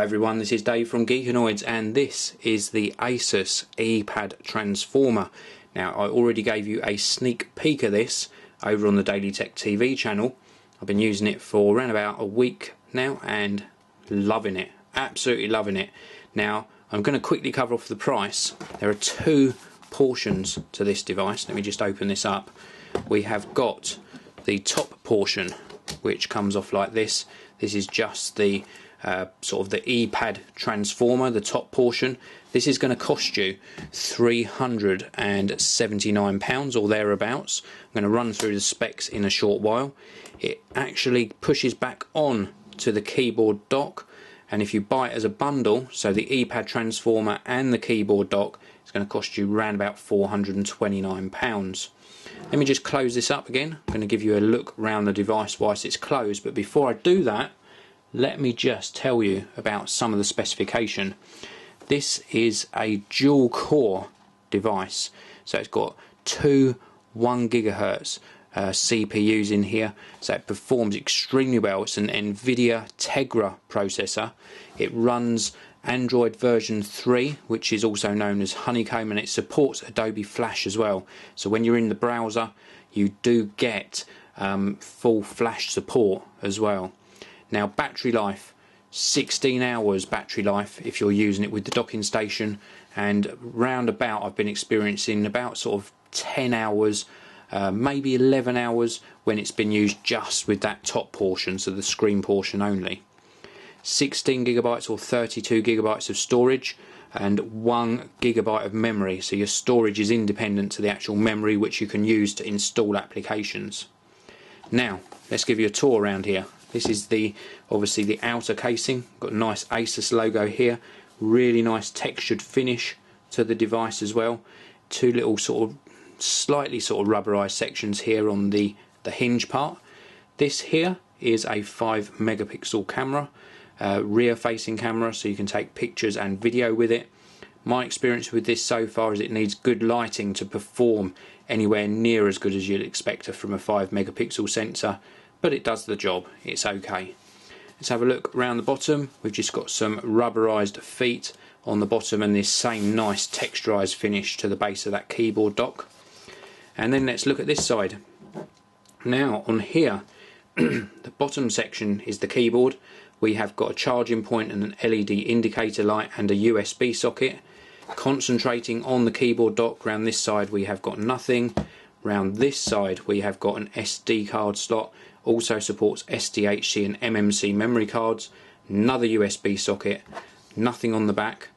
everyone, this is Dave from Geekanoids and this is the Asus Eee pad transformer. Now I already gave you a sneak peek of this over on the Daily Tech TV channel. I've been using it for around about a week now and loving it, absolutely loving it. Now I'm going to quickly cover off the price. There are two portions to this device. Let me just open this up. We have got the top portion, which comes off like this. This is just the sort of the Eee-pad transformer, the top portion. This is going to cost you £379 or thereabouts. I'm going to run through the specs in a short while. It actually pushes back on to the keyboard dock, and if you buy it as a bundle, so the Eee-pad transformer and the keyboard dock, it's going to cost you around about £429. Let me just close this up again. I'm going to give you a look around the device whilst it's closed, but before I do that, let me just tell you about some of the specification. This is a dual core device, so it's got two 1 GHz CPUs in here, so it performs extremely well. It's an NVIDIA Tegra processor. It runs Android version 3, which is also known as Honeycomb, and it supports Adobe Flash as well. So when you're in the browser, you do get full Flash support as well. Now, battery life, 16 hours battery life if you're using it with the docking station, and round about I've been experiencing about sort of 10 hours, maybe 11 hours when it's been used just with that top portion, so the screen portion only. 16 GB or 32 GB of storage and 1 GB of memory, so your storage is independent to the actual memory, which you can use to install applications. Now let's give you a tour around here. This is obviously the outer casing. Got a nice Asus logo here, really nice textured finish to the device as well. Two little slightly rubberized sections here on the hinge part. This here is a 5 megapixel camera, rear facing camera, so you can take pictures and video with it. My experience with this so far is it needs good lighting to perform anywhere near as good as you'd expect from a 5 megapixel sensor, but it does the job, it's okay. Let's have a look around the bottom. We've just got some rubberized feet on the bottom and this same nice texturized finish to the base of that keyboard dock. And then let's look at this side. Now on here, the bottom section is the keyboard. We have got a charging point and an LED indicator light and a USB socket. Concentrating on the keyboard dock, around this side we have got nothing. Round this side we have got an SD card slot, also supports SDHC and MMC memory cards, another USB socket, nothing on the back.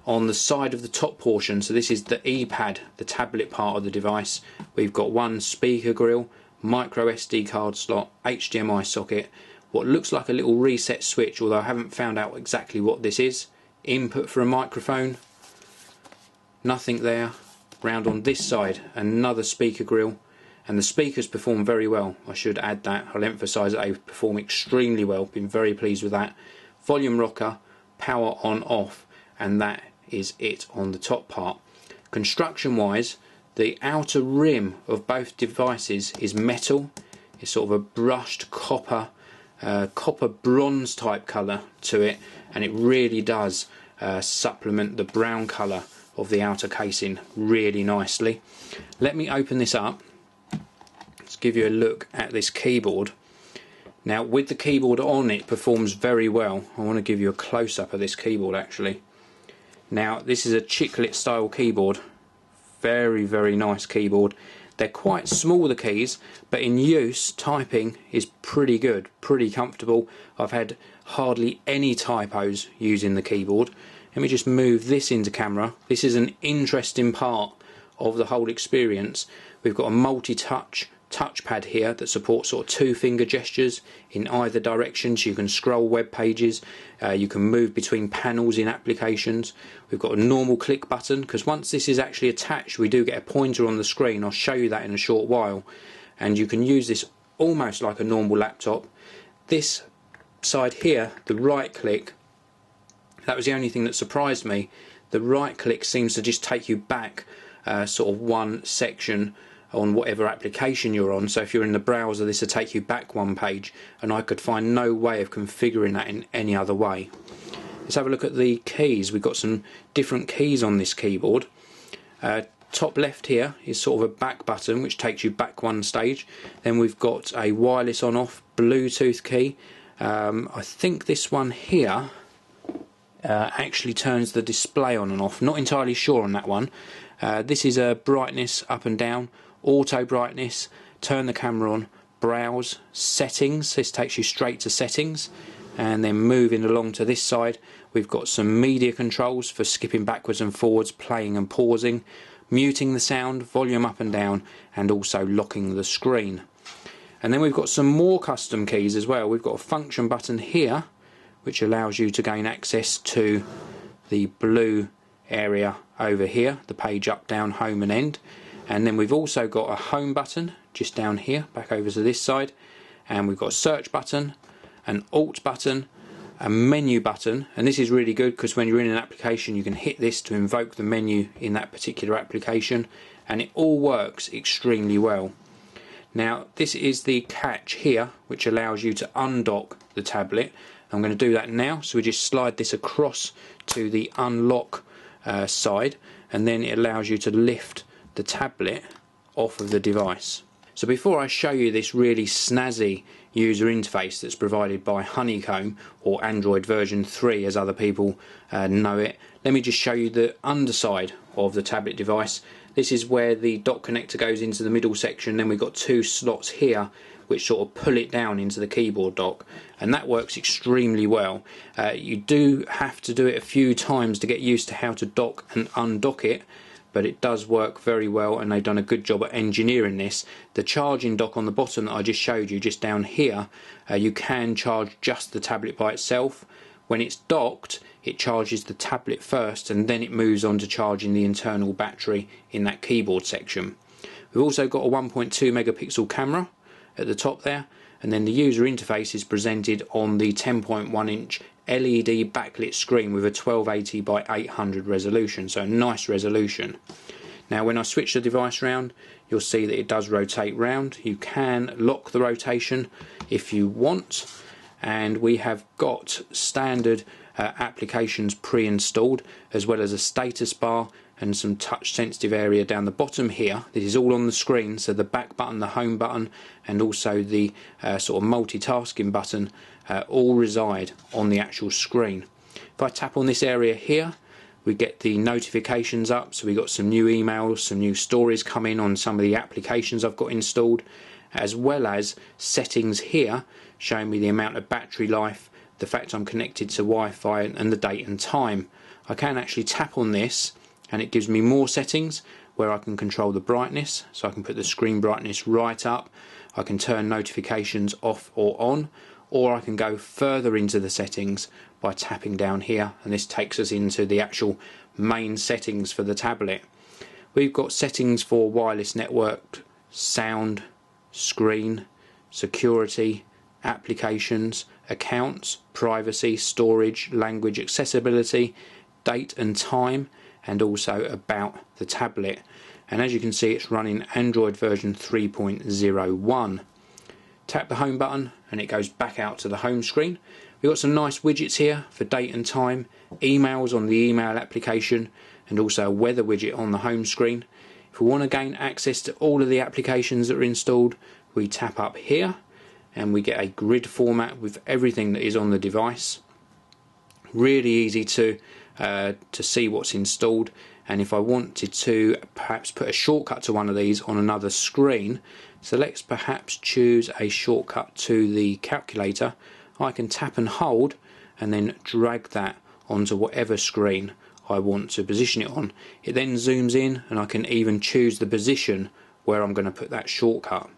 On the side of the top portion, so this is the Eee-pad, the tablet part of the device, we've got one speaker grill, micro SD card slot, HDMI socket, what looks like a little reset switch, although I haven't found out exactly what this is, input for a microphone, nothing there. Round on this side, another speaker grill, and the speakers perform very well. I should add that, I'll emphasise that they perform extremely well, been very pleased with that. Volume rocker, power on off, and that is it on the top part. Construction wise, the outer rim of both devices is metal. It's sort of a brushed copper bronze type colour to it, and it really does supplement the brown colour of the outer casing really nicely. Let me open this up. Let's give you a look at this keyboard. Now with the keyboard on, it performs very well. I want to give you a close-up of this keyboard actually. Now this is a chiclet style keyboard, very nice keyboard. They're quite small, the keys, but in use typing is pretty good, pretty comfortable. I've had hardly any typos using the keyboard. Let me just move this into camera. This is an interesting part of the whole experience. We've got a multi-touch touchpad here that supports sort of 2-finger gestures in either direction, so you can scroll web pages, you can move between panels in applications. We've got a normal click button, because once this is actually attached we do get a pointer on the screen. I'll show you that in a short while, and you can use this almost like a normal laptop. This side here, the right click, that was the only thing that surprised me. The right click seems to just take you back sort of one section on whatever application you're on. So if you're in the browser, this will take you back one page, and I could find no way of configuring that in any other way. Let's have a look at the keys. We've got some different keys on this keyboard. Top left here is sort of a back button which takes you back one stage. Then we've got a wireless on off Bluetooth key. I think this one here actually turns the display on and off. Not entirely sure on that one. This is a brightness up and down, auto brightness, turn the camera on, browse, settings. This takes you straight to settings. And then moving along to this side, we've got some media controls for skipping backwards and forwards, playing and pausing, muting the sound, volume up and down, and also locking the screen. And then we've got some more custom keys as well. We've got a function button here which allows you to gain access to the blue area over here, the page up, down, home and end. And then we've also got a home button just down here, back over to this side, and we've got a search button, an alt button, a menu button, and this is really good because when you're in an application you can hit this to invoke the menu in that particular application, and it all works extremely well. Now this is the catch here which allows you to undock the tablet. I'm going to do that now, so we just slide this across to the unlock side, and then it allows you to lift the tablet off of the device. So before I show you this really snazzy user interface that's provided by Honeycomb, or Android version 3 as other people know it, let me just show you the underside of the tablet device. This is where the dock connector goes into the middle section. Then we've got two slots here which sort of pull it down into the keyboard dock, and that works extremely well. You do have to do it a few times to get used to how to dock and undock it, but it does work very well, and they've done a good job at engineering this. The charging dock on the bottom that I just showed you, just down here, you can charge just the tablet by itself. When it's docked, it charges the tablet first, and then it moves on to charging the internal battery in that keyboard section. We've also got a 1.2 megapixel camera at the top there, and then the user interface is presented on the 10.1 inch LED backlit screen with a 1280 by 800 resolution, so a nice resolution. Now when I switch the device round, you'll see that it does rotate round. You can lock the rotation if you want, and we have got standard applications pre-installed, as well as a status bar and some touch sensitive area down the bottom here. This is all on the screen, so the back button, the home button, and also the sort of multitasking button all reside on the actual screen. If I tap on this area here, we get the notifications up, so we got some new emails, some new stories come in on some of the applications I've got installed, as well as settings here showing me the amount of battery life, the fact I'm connected to Wi-Fi, and the date and time. I can actually tap on this and it gives me more settings where I can control the brightness, so I can put the screen brightness right up, I can turn notifications off or on, or I can go further into the settings by tapping down here, and this takes us into the actual main settings for the tablet. We've got settings for wireless network, sound, screen, security, applications, accounts, privacy, storage, language accessibility, date and time, and also about the tablet. And as you can see, it's running Android version 3.01. Tap the home button and it goes back out to the home screen. We've got some nice widgets here for date and time, emails on the email application, and also a weather widget on the home screen. If we want to gain access to all of the applications that are installed, we tap up here and we get a grid format with everything that is on the device. Really easy to see what's installed, and if I wanted to perhaps put a shortcut to one of these on another screen, so let's perhaps choose a shortcut to the calculator, I can tap and hold and then drag that onto whatever screen I want to position it on. It then zooms in and I can even choose the position where I'm going to put that shortcut.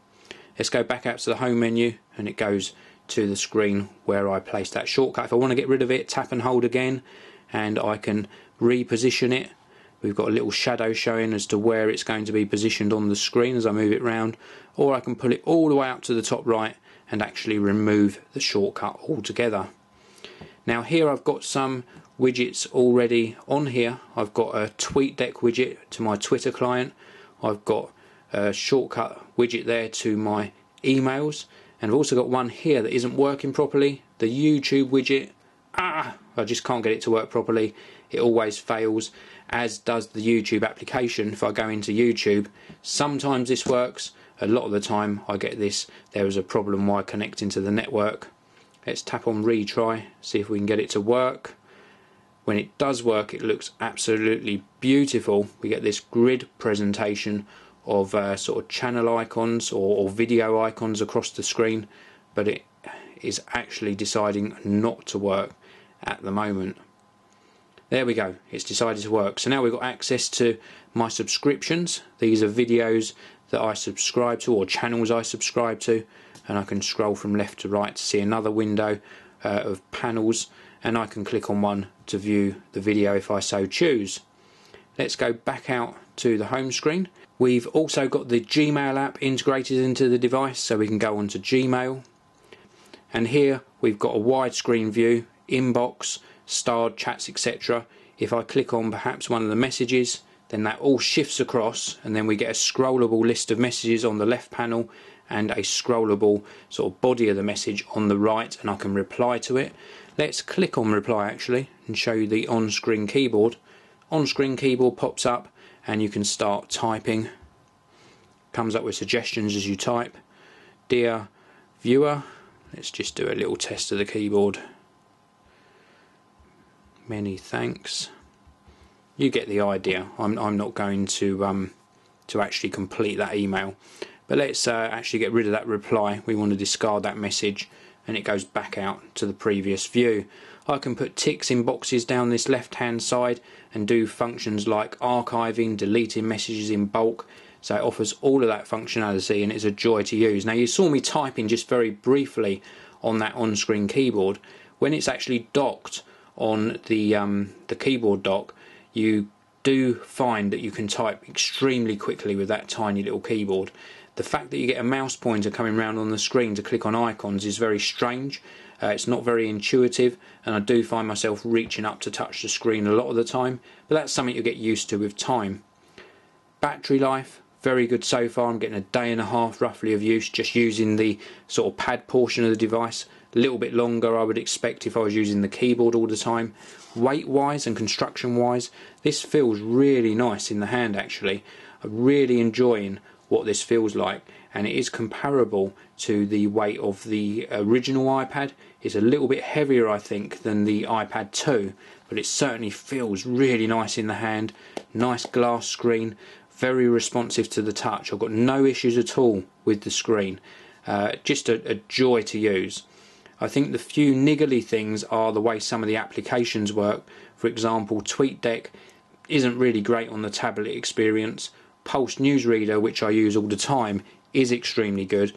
Let's go back out to the home menu and it goes to the screen where I placed that shortcut. If I want to get rid of it, tap and hold again and I can reposition it. We've got a little shadow showing as to where it's going to be positioned on the screen as I move it round, or I can pull it all the way up to the top right and actually remove the shortcut altogether. Now here I've got some widgets already on here. I've got a TweetDeck widget to my Twitter client, I've got shortcut widget there to my emails, and I've also got one here that isn't working properly, the YouTube widget. I just can't get it to work properly. It always fails, as does the YouTube application. If I go into YouTube, sometimes this works, a lot of the time I get this, there is a problem while connecting to the network. Let's tap on retry, see if we can get it to work. When it does work, it looks absolutely beautiful. We get this grid presentation of sort of channel icons or video icons across the screen, but it is actually deciding not to work at the moment. There we go, it's decided to work. So now we've got access to my subscriptions. These are videos that I subscribe to, or channels I subscribe to, and I can scroll from left to right to see another window of panels, and I can click on one to view the video if I so choose. Let's go back out to the home screen. We've also got the Gmail app integrated into the device, so we can go on to Gmail, and here we've got a widescreen view, inbox, starred chats, etc. If I click on perhaps one of the messages, then that all shifts across, and then we get a scrollable list of messages on the left panel and a scrollable sort of body of the message on the right, and I can reply to it. Let's click on reply actually and show you the on-screen keyboard. On-screen keyboard pops up and you can start typing. Comes up with suggestions as you type. Dear viewer, let's just do a little test of the keyboard. Many thanks. You get the idea. I'm not going to actually complete that email, but let's actually get rid of that reply. We want to discard that message, and it goes back out to the previous view. I can put ticks in boxes down this left hand side and do functions like archiving, deleting messages in bulk. So it offers all of that functionality, and it's a joy to use. Now, you saw me typing just very briefly on that on-screen keyboard. When it's actually docked on the keyboard dock, you do find that you can type extremely quickly with that tiny little keyboard. The fact that you get a mouse pointer coming around on the screen to click on icons is very strange. It's not very intuitive, and I do find myself reaching up to touch the screen a lot of the time, but that's something you'll get used to with time. Battery life, very good so far. I'm getting a day and a half roughly of use just using the sort of pad portion of the device. A little bit longer I would expect if I was using the keyboard all the time. Weight wise and construction wise, this feels really nice in the hand actually. I'm really enjoying what this feels like, and it is comparable to the weight of the original iPad. It's a little bit heavier I think than the iPad 2, but it certainly feels really nice in the hand. Nice glass screen, very responsive to the touch. I've got no issues at all with the screen. Just a joy to use. I think the few niggly things are the way some of the applications work. For example, TweetDeck isn't really great on the tablet experience. Pulse Newsreader, which I use all the time, is extremely good.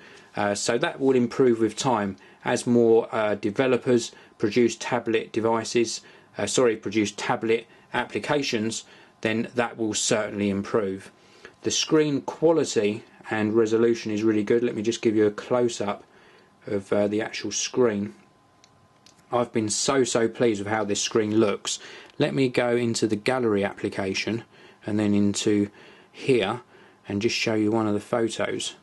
So that will improve with time as more developers produce tablet devices, produce tablet applications, then that will certainly improve. The screen quality and resolution is really good. Let me just give you a close-up of the actual screen. I've been so pleased with how this screen looks. Let me go into the gallery application and then into here and just show you one of the photos.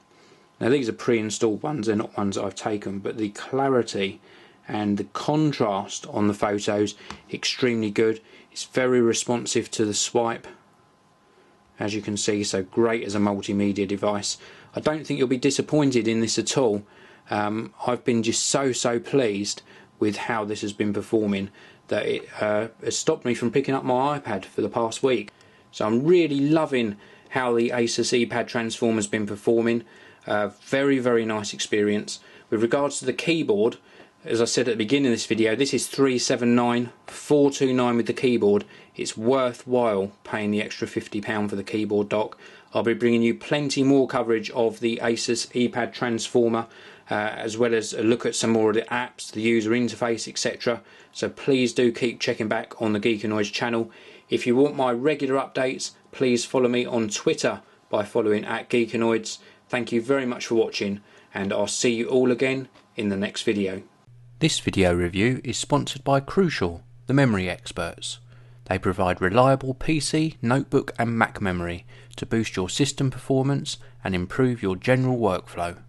Now these are pre-installed ones, they're not ones that I've taken, but the clarity and the contrast on the photos, extremely good. It's very responsive to the swipe, as you can see, so great as a multimedia device. I don't think you'll be disappointed in this at all. I've been just so pleased with how this has been performing that it has stopped me from picking up my iPad for the past week. So I'm really loving how the Asus Eee transformer has been performing. Very nice experience. With regards to the keyboard, as I said at the beginning of this video, this is $379,429 with the keyboard. It's worthwhile paying the extra £50 for the keyboard dock. I'll be bringing you plenty more coverage of the Asus Eee transformer, as well as a look at some more of the apps, the user interface, etc. So please do keep checking back on the Geekanoids channel. If you want my regular updates, please follow me on Twitter by following @Geekanoids. Thank you very much for watching, and I'll see you all again in the next video. This video review is sponsored by Crucial, the memory experts. They provide reliable PC, notebook and Mac memory to boost your system performance and improve your general workflow.